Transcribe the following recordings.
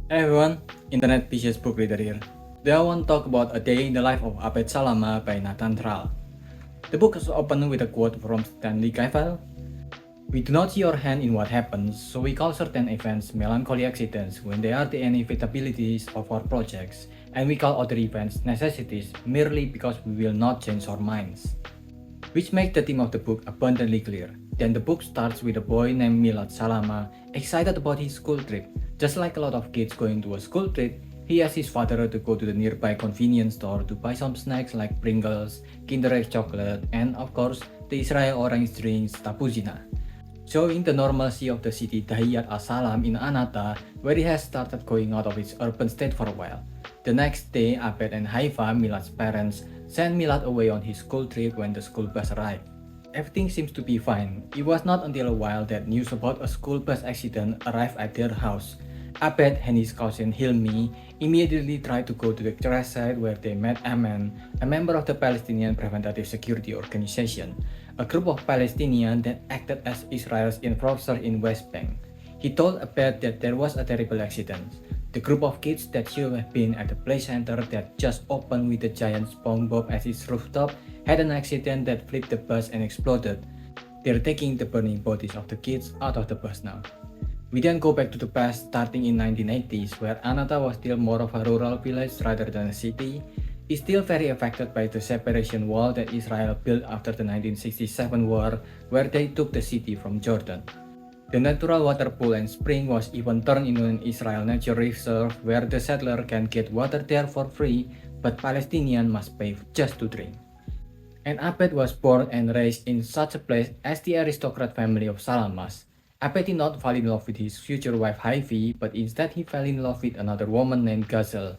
Hey everyone, Internet Vicious Book Reader here. Today I want to talk about A Day in the Life of Abed Salama by Nathan Thrall. The book is opened with a quote from Stanley Cavell. We do not see our hand in what happens, so we call certain events melancholy accidents when they are the inevitabilities of our projects, and we call other events necessities merely because we will not change our minds. Which makes the theme of the book abundantly clear. Then the book starts with a boy named Milad Salama excited about his school trip. Just like a lot of kids going to a school trip, he asks his father to go to the nearby convenience store to buy some snacks like Pringles, Kinder Egg chocolate, and of course the Israel orange drinks Tapuzina. Showing the normalcy of the city Dahiyat As-Salam in Anata, where he has started going out of its urban state for a while. The next day, Abed and Haifa, Milad's parents, sent Milad away on his school trip when the school bus arrived. Everything seems to be fine. It was not until a while that news about a school bus accident arrived at their house. Abed and his cousin Hilmi immediately tried to go to the crash site where they met Aman, a member of the Palestinian Preventative Security Organization, a group of Palestinians that acted as Israel's enforcer in West Bank. He told Abed that there was a terrible accident. The group of kids that should have been at the play center that just opened with a giant SpongeBob as its rooftop had an accident that flipped the bus and exploded. They're taking the burning bodies of the kids out of the bus now. We then go back to the past, starting in 1980s, where Anata was still more of a rural village rather than a city. It's still very affected by the separation wall that Israel built after the 1967 war, where they took the city from Jordan. The natural water pool and spring was even turned into an Israel nature reserve where the settler can get water there for free, but Palestinians must pay just to drink. And Abed was born and raised in such a place as the aristocrat family of Salamas. Abed did not fall in love with his future wife Haifi, but instead he fell in love with another woman named Gazel.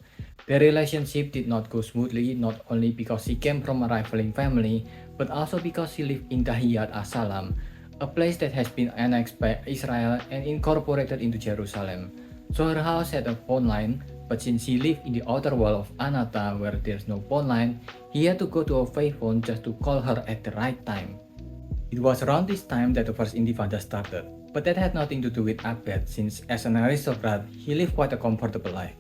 Their relationship did not go smoothly, not only because he came from a rivaling family, but also because he lived in Dahiyat As-Salam, a place that has been annexed by Israel and incorporated into Jerusalem. So her house had a phone line, but since he lived in the outer wall of Anata where there's no phone line, he had to go to a payphone just to call her at the right time. It was around this time that the first Intifada started, but that had nothing to do with Abed since as an aristocrat, he lived quite a comfortable life.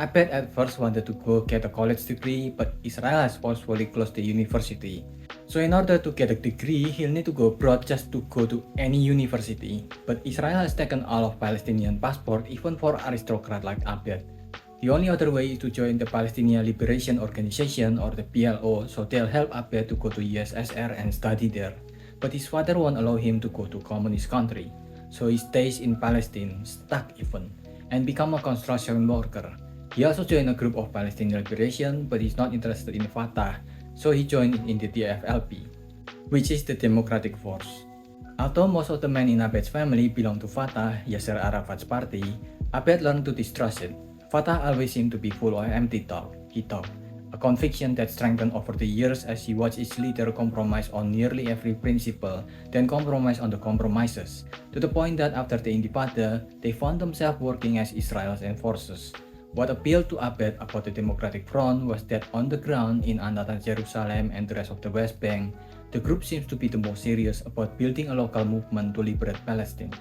Abed at first wanted to go get a college degree, but Israel has forcefully closed the university. So in order to get a degree, he'll need to go abroad just to go to any university. But Israel has taken all of Palestinian passport even for aristocrat like Abed. The only other way is to join the Palestinian Liberation Organization or the PLO, so they'll help Abed to go to USSR and study there. But his father won't allow him to go to communist country, so he stays in Palestine, stuck even, and become a construction worker. He also joined a group of Palestinian Liberation, but he's not interested in Fatah, so he joined in the DFLP, which is the Democratic Force. Although most of the men in Abed's family belong to Fatah, Yasser Arafat's party, Abed learned to distrust it. Fatah always seemed to be full of empty talk, he thought, a conviction that strengthened over the years as he watched its leader compromise on nearly every principle, then compromise on the compromises, to the point that after the Intifada, they found themselves working as Israel's enforcers. What appealed to Abed about the Democratic Front was that on the ground in Anata, Jerusalem and the rest of the West Bank, the group seems to be the most serious about building a local movement to liberate Palestine.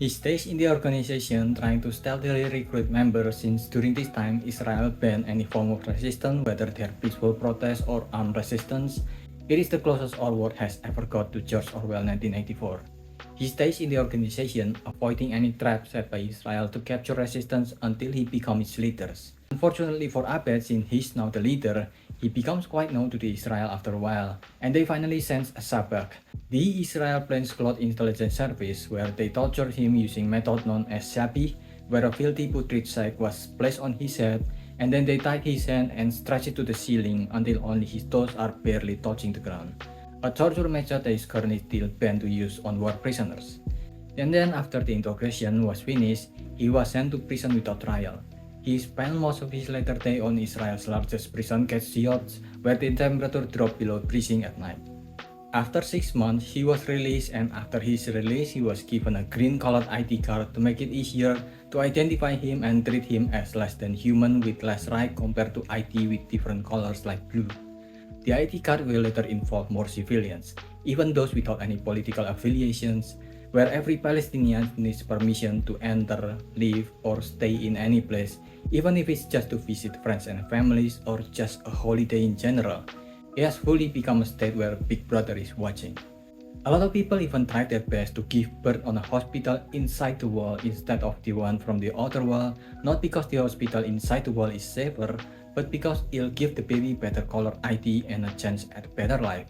He stays in the organization trying to stealthily recruit members since during this time Israel banned any form of resistance, whether they're peaceful protest or armed resistance. It is the closest our world has ever got to George Orwell 1984. He stays in the organization, avoiding any traps set by Israel to capture resistance until he becomes its leaders. Unfortunately for Abed, since he's now the leader, he becomes quite known to the Israel after a while, and they finally send a Sabak, the Israel plainclothes intelligence service, where they tortured him using method known as Shabi, where a filthy putrid sack was placed on his head, and then they tied his hand and stretched it to the ceiling until only his toes are barely touching the ground. A torture method that is currently still banned to use on war prisoners. And then after the interrogation was finished, he was sent to prison without trial. He spent most of his later day on Israel's largest prison, Ketziot, where the temperature dropped below freezing at night. After 6 months, he was released, and after his release, he was given a green-colored ID card to make it easier to identify him and treat him as less than human with less rights compared to ID with different colors like blue. The ID card will later involve more civilians, even those without any political affiliations, where every Palestinian needs permission to enter, live, or stay in any place, even if it's just to visit friends and families or just a holiday in general. It has fully become a state where Big Brother is watching. A lot of people even try their best to give birth on a hospital inside the wall instead of the one from the outer wall, not because the hospital inside the wall is safer, but because it'll give the baby better caller ID and a chance at a better life.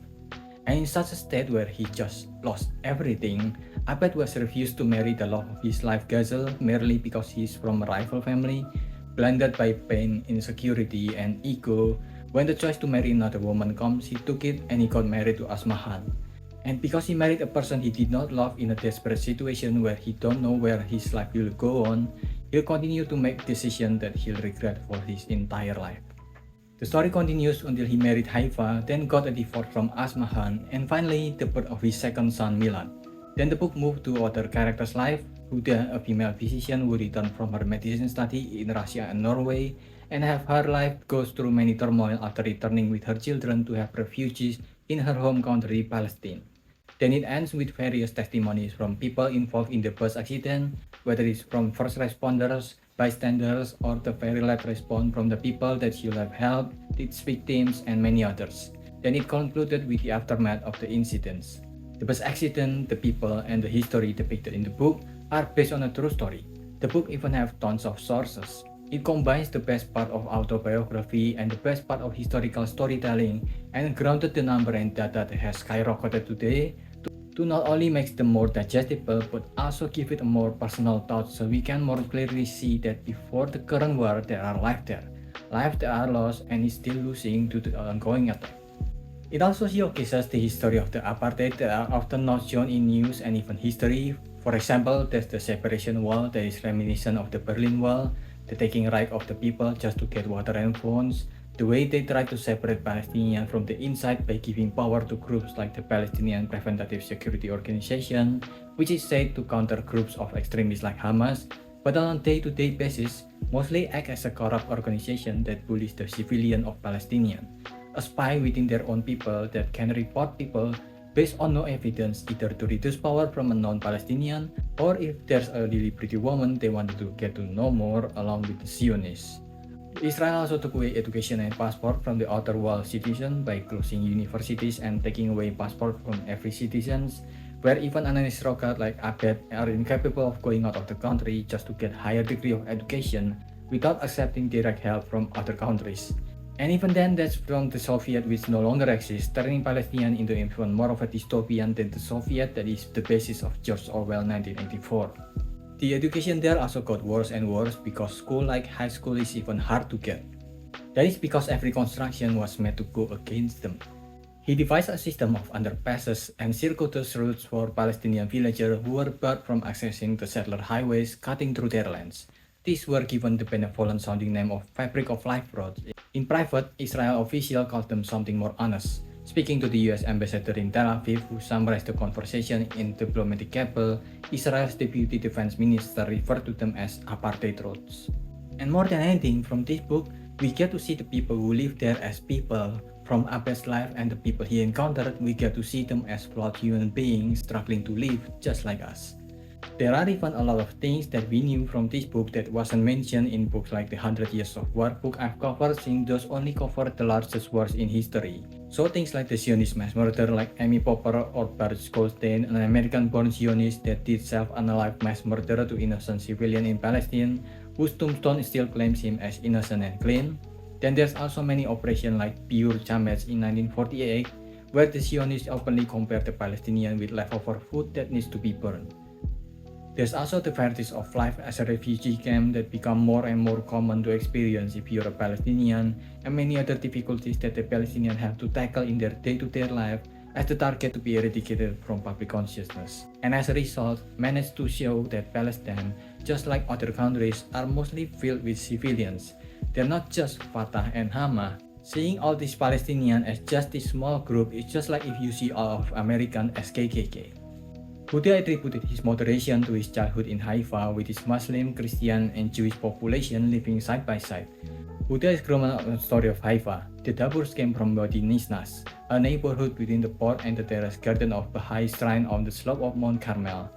And in such a state where he just lost everything, Abed was refused to marry the love of his life Gazelle merely because he is from a rival family, blinded by pain, insecurity, and ego. When the choice to marry another woman comes, he took it and he got married to Asmahan. And because he married a person he did not love in a desperate situation where he don't know where his life will go on, he'll continue to make decisions that he'll regret for his entire life. The story continues until he married Haifa, then got a divorce from Asmahan, and finally the birth of his second son Milan. Then the book moved to other characters' life. Huda, a female physician who returned from her medicine study in Russia and Norway, and have her life goes through many turmoil after returning with her children to have refugees in her home country, Palestine. Then it ends with various testimonies from people involved in the bus accident, whether it's from first responders, bystanders, or the very last response from the people that should have helped, its victims, and many others. Then it concluded with the aftermath of the incidents. The bus accident, the people, and the history depicted in the book are based on a true story. The book even have tons of sources. It combines the best part of autobiography and the best part of historical storytelling and grounded the number and data that has skyrocketed today to not only make them more digestible but also give it a more personal touch so we can more clearly see that before the current war there are lives that are lost and is still losing due to the ongoing attack. It also showcases the history of the apartheid that are often not shown in news and even history. For example, there's the separation wall that is reminiscent of the Berlin Wall, the taking right of the people just to get water and phones, the way they try to separate Palestinians from the inside by giving power to groups like the Palestinian Preventative Security Organization, which is said to counter groups of extremists like Hamas, but on a day-to-day basis, mostly act as a corrupt organization that bullies the civilian of Palestinians, a spy within their own people that can report people based on no evidence either to reduce power from a non-Palestinian or if there's a really pretty woman they wanted to get to know more along with the Zionists. Israel also took away education and passport from the outer wall citizens by closing universities and taking away passport from every citizen, where even an aristocrat like Abed are incapable of going out of the country just to get higher degree of education without accepting direct help from other countries. And even then, that's from the Soviet which no longer exists, turning Palestine into even more of a dystopian than the Soviet that is the basis of George Orwell 1984. The education there also got worse and worse because school like high school is even hard to get. That is because every construction was made to go against them. He devised a system of underpasses and circuitous routes for Palestinian villagers who were barred from accessing the settler highways cutting through their lands. These were given the benevolent sounding name of Fabric of Life roads. In private, Israel officials called them something more honest. Speaking to the US ambassador in Tel Aviv, who summarized the conversation in diplomatic cable, Israel's deputy defense minister referred to them as apartheid roads. And more than anything, from this book, we get to see the people who live there as people. From Abed's life and the people he encountered, we get to see them as flawed human beings struggling to live just like us. There are even a lot of things that we knew from this book that wasn't mentioned in books like the 100 Years of War book I've covered, since those only cover the largest wars in history. So things like the Zionist mass murder like Amy Popper or Baruch Goldstein, an American-born Zionist that did self-unalived mass murder to innocent civilians in Palestine, whose tombstone still claims him as innocent and clean. Then there's also many operations like Biur Chametz in 1948, where the Zionists openly compare the Palestinians with leftover food that needs to be burned. There's also the varieties of life as a refugee camp that become more and more common to experience if you're a Palestinian, and many other difficulties that the Palestinians have to tackle in their day-to-day life as the target to be eradicated from public consciousness. And as a result, managed to show that Palestine, just like other countries, are mostly filled with civilians. They're not just Fatah and Hamas. Seeing all these Palestinians as just this small group is just like if you see all of Americans as KKK. Huda attributed his moderation to his childhood in Haifa with his Muslim, Christian, and Jewish population living side by side. Huda is grown up on the story of Haifa. The Daburs came from Wadi Nisnas, a neighborhood between the port and the terrace garden of Baha'i shrine on the slope of Mount Carmel.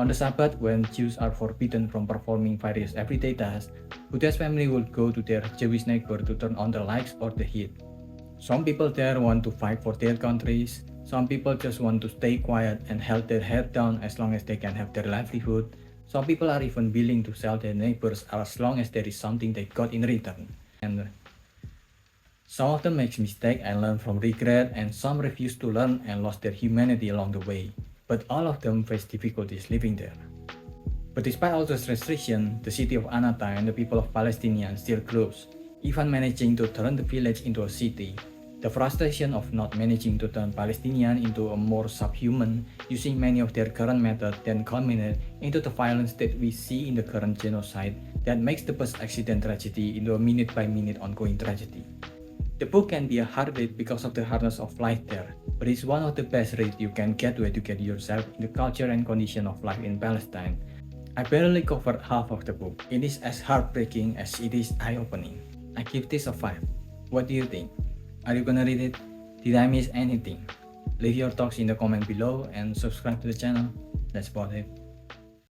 On the Sabbath, when Jews are forbidden from performing various everyday tasks, Buddha's family would go to their Jewish neighbor to turn on the lights or the heat. Some people there want to fight for their countries, some people just want to stay quiet and hold their head down as long as they can have their livelihood. Some people are even willing to sell their neighbors as long as there is something they got in return. And some of them make mistakes and learn from regret, and some refuse to learn and lost their humanity along the way. But all of them face difficulties living there. But despite all those restrictions, the city of Anata and the people of Palestine still close, even managing to turn the village into a city. The frustration of not managing to turn Palestinians into a more subhuman using many of their current methods then culminate into the violence that we see in the current genocide that makes the bus accident tragedy into a minute-by-minute ongoing tragedy. The book can be a hard read because of the hardness of life there, but it's one of the best reads you can get to educate yourself in the culture and condition of life in Palestine. I barely covered half of the book. It is as heartbreaking as it is eye-opening. I give this a 5. What do you think? Are you gonna read it? Did I miss anything? Leave your thoughts in the comment below and subscribe to the channel. That's about it.